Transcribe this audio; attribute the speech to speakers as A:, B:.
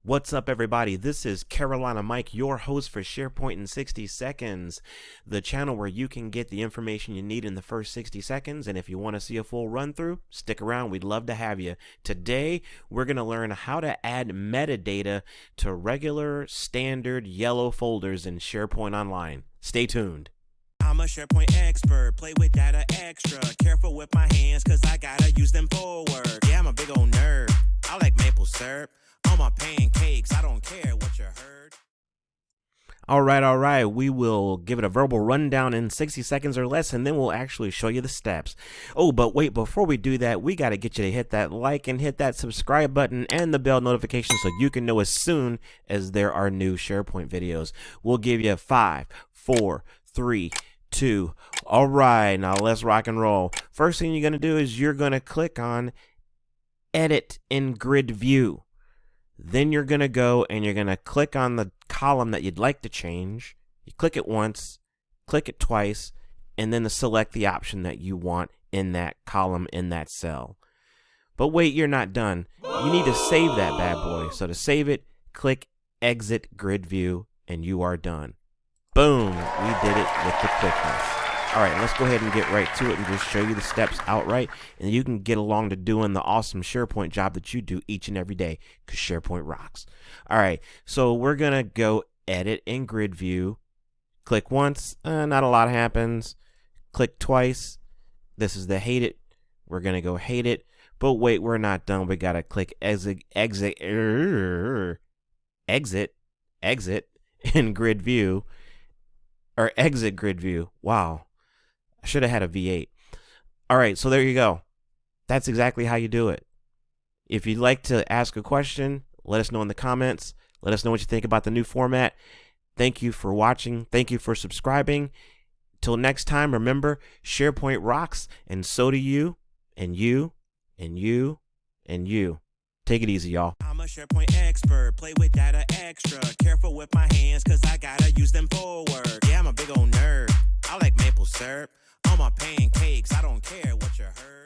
A: What's up, everybody? This is Carolina Mike, your host for SharePoint in 60 Seconds, the channel where you can get the information you need in the first 60 seconds. And if you want to see a full run through, stick around. We'd love to have you. Today, we're going to learn how to add metadata to regular standard yellow folders in SharePoint Online. Stay tuned.
B: I'm a SharePoint expert, play with data extra. Careful with my hands, cause I gotta use them for work. Yeah, I'm a big old nerd. I like maple syrup on my pancakes. I don't care what you heard.
A: All right. We will give it a verbal rundown in 60 seconds or less, and then we'll actually show you the steps. Oh, but wait, before we do that, we got to get you to hit that like and hit that subscribe button and the bell notification so you can know as soon as there are new SharePoint videos. We'll give you 5, 4, 3, 2. All right, now let's rock and roll. First thing you're going to do is you're going to click on Edit in Grid View. Then you're going to go and you're going to click on the column that you'd like to change. You click it once, click it twice, and then select the option that you want in that column in that cell. But wait, you're not done. You need to save that bad boy. So to save it, click Exit Grid View, and you are done. Boom, we did it with the quickness. All right, let's go ahead and get right to it and just show you the steps outright, and you can get along to doing the awesome SharePoint job that you do each and every day, because SharePoint rocks. All right, so we're going to go Edit in Grid View. Click once, not a lot happens. Click twice. This is the Hate It. We're going to go Hate It. But wait, we're not done. We got to click Exit in Grid View. Or Exit Grid View. Wow. I should have had a V8. All right, so there you go. That's exactly how you do it. If you'd like to ask a question, let us know in the comments. Let us know what you think about the new format. Thank you for watching. Thank you for subscribing. Till next time, remember, SharePoint rocks, and so do you, and you, and you, and you. Take it easy, y'all.
B: I'm a SharePoint expert, play with data extra. Careful with my hands, cause I gotta use them for work. Yeah, I'm a big old nerd. I like maple syrup on my pancakes. I don't care what you heard.